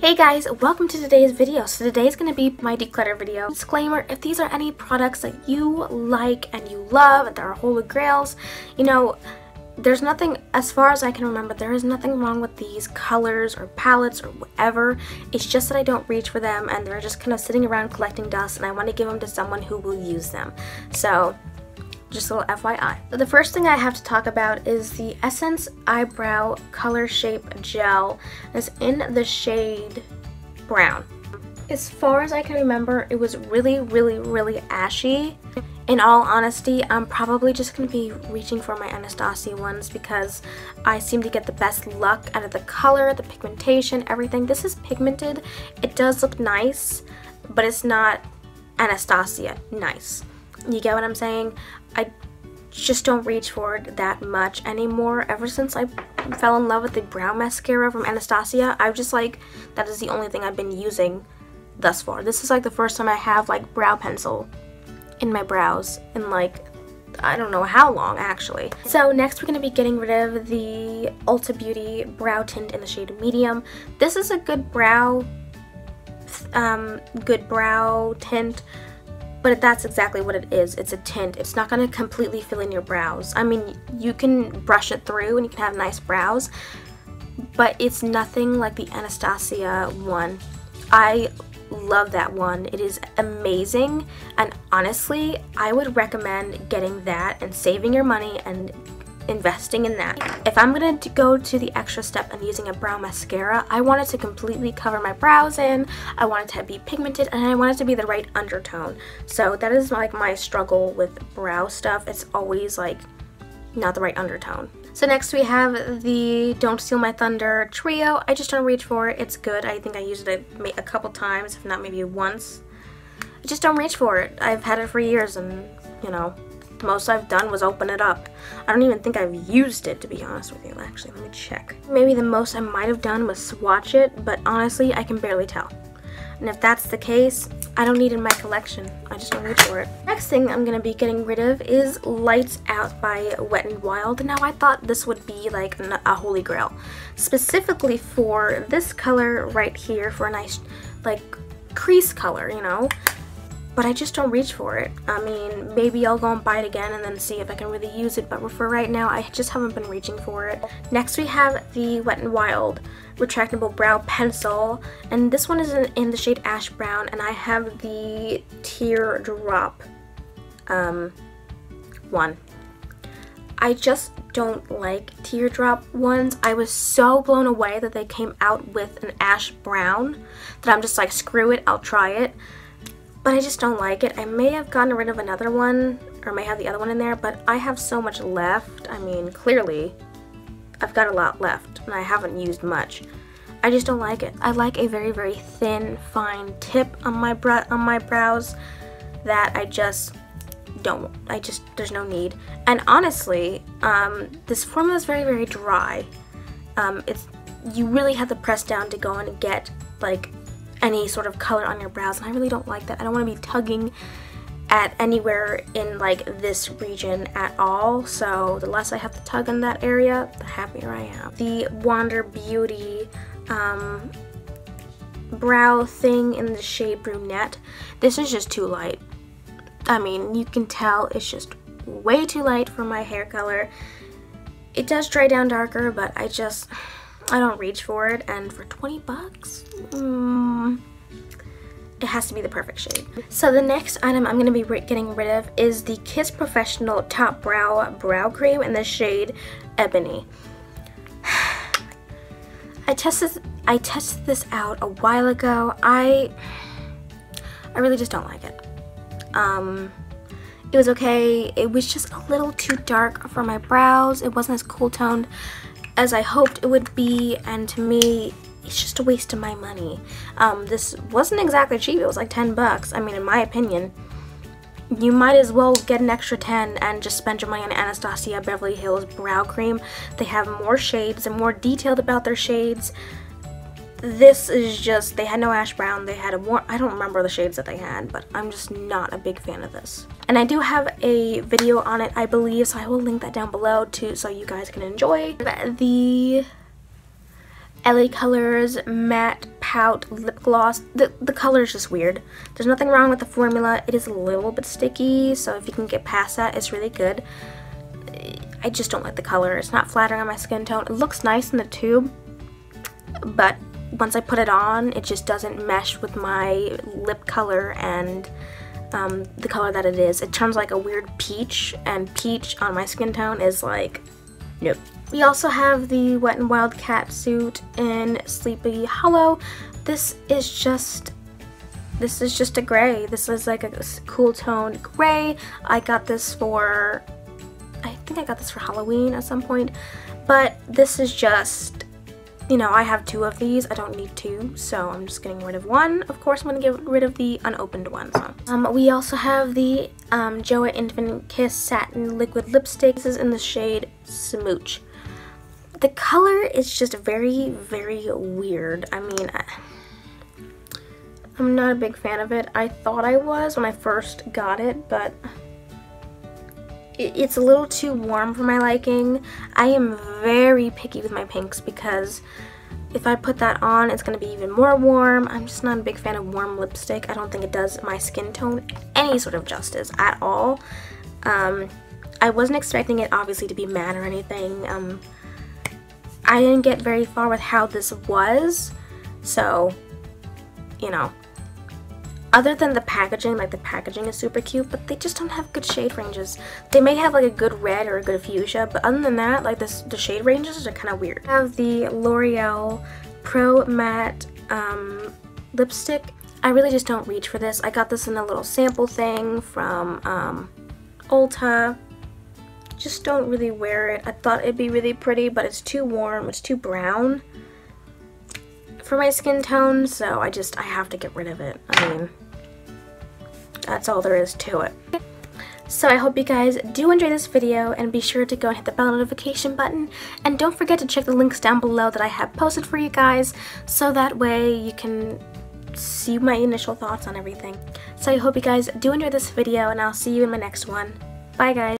Hey guys, welcome to today's video. So today's going to be my declutter video. Disclaimer, if these are any products that you like and you love and they're holy grails, you know, there's nothing, as far as I can remember, there is nothing wrong with these colors or palettes or whatever. It's just that I don't reach for them and they're just kind of sitting around collecting dust and I want to give them to someone who will use them. So just a little FYI. The first thing I have to talk about is the Essence Eyebrow Color Shape Gel. It's in the shade brown. As far as I can remember, it was really ashy. In all honesty, I'm probably just going to be reaching for my Anastasia ones because I seem to get the best luck out of the color, the pigmentation, everything. This is pigmented. It does look nice, but it's not Anastasia nice. You get what I'm saying? I just don't reach for it that much anymore. Ever since I fell in love with the brow mascara from Anastasia, I'm just like, that is the only thing I've been using thus far. This is like the first time I have like brow pencil in my brows in like, I don't know how long actually. So next we're going to be getting rid of the Ulta Beauty brow tint in the shade medium. This is a good brow tint. But that's exactly what it is. It's a tint. It's not going to completely fill in your brows. I mean, you can brush it through and you can have nice brows, but it's nothing like the Anastasia one. I love that one. It is amazing, and honestly, I would recommend getting that and saving your money and investing in that. If I'm going to go to the extra step and using a brow mascara, I want it to completely cover my brows in, I want it to be pigmented, and I want it to be the right undertone. So that is like my struggle with brow stuff. It's always like not the right undertone. So next we have the Don't Steal My Thunder Trio. I just don't reach for it. It's good. I think I used it a couple times, if not maybe once. I just don't reach for it. I've had it for years and, you know, the most I've done was open it up. I don't even think I've used it, to be honest with you. Actually, let me check. Maybe the most I might have done was swatch it, but honestly, I can barely tell. And if that's the case, I don't need it in my collection. I just don't reach for it. Next thing I'm going to be getting rid of is Lights Out by Wet n Wild. Now, I thought this would be like a holy grail. Specifically for this color right here, for a nice, like, crease color, you know? But I just don't reach for it. I mean, maybe I'll go and buy it again and then see if I can really use it, but for right now, I just haven't been reaching for it. Next, we have the Wet n Wild Retractable Brow Pencil, and this one is in the shade Ash Brown, and I have the Teardrop one. I just don't like teardrop ones. I was so blown away that they came out with an Ash Brown that I'm just like, screw it, I'll try it. But I just don't like it. I may have gotten rid of another one, or may have the other one in there, but I have so much left. I mean, clearly, I've got a lot left, and I haven't used much. I just don't like it. I like a very thin, fine tip on my brows that I just don't. There's no need. And honestly, this formula is very dry. You really have to press down to go and get, like, any sort of color on your brows, and I really don't like that. I don't want to be tugging at anywhere in like this region at all, so the less I have to tug in that area, the happier I am. The WunderBeauty brow thing in the shade Brunette. This is just too light. I mean, you can tell it's just way too light for my hair color. It does dry down darker, but I don't reach for it, and for 20 bucks, it has to be the perfect shade. So the next item I'm going to be getting rid of is the Kiss Professional Top Brow Cream in the shade Ebony. I tested this out a while ago. I really just don't like it. It was okay. It was just a little too dark for my brows. It wasn't as cool toned as I hoped it would be, and to me, it's just a waste of my money. This wasn't exactly cheap. It was like 10 bucks. I mean, in my opinion, you might as well get an extra 10 and just spend your money on Anastasia Beverly Hills Brow Cream. They have more shades and more detailed about their shades. This is just, they had no ash brown, they had a more, I don't remember the shades that they had, but I'm just not a big fan of this. And I do have a video on it, I believe, so I will link that down below too, so you guys can enjoy. The LA Colors Matte Pout lip gloss. The color is just weird. There's nothing wrong with the formula. It is a little bit sticky, so if you can get past that, it's really good. I just don't like the color. It's not flattering on my skin tone. It looks nice in the tube, but once I put it on, it just doesn't mesh with my lip color and the color that it is. It turns like a weird peach, and peach on my skin tone is like, nope. We also have the Wet n Wild cat suit in Sleepy Hollow. This is just a gray. This is like a cool toned gray. I got this for, I think I got this for Halloween at some point, but this is just, you know, I have 2 of these. I don't need 2, so I'm just getting rid of 1. Of course, I'm going to get rid of the unopened one. So. We also have the JOAH Infinite Kiss Satin Liquid Lipstick. This is in the shade Smooch. The color is just very, very weird. I mean, I'm not a big fan of it. I thought I was when I first got it, but it's a little too warm for my liking. I am very picky with my pinks because if I put that on, it's going to be even more warm. I'm just not a big fan of warm lipstick. I don't think it does my skin tone any sort of justice at all. I wasn't expecting it obviously to be matte or anything. I didn't get very far with how this was, so, you know. Other than the packaging, like the packaging is super cute, but they just don't have good shade ranges. They may have like a good red or a good fuchsia, but other than that, like the shade ranges are kind of weird. I have the L'Oreal Pro Matte lipstick. I really just don't reach for this. I got this in a little sample thing from Ulta. Just don't really wear it. I thought it'd be really pretty, but it's too warm, it's too brown for my skin tone, so I have to get rid of it. I mean, that's all there is to it. So I hope you guys do enjoy this video, and be sure to go and hit the bell notification button, and don't forget to check the links down below that I have posted for you guys, so that way you can see my initial thoughts on everything. So I hope you guys do enjoy this video, and I'll see you in my next one. Bye guys!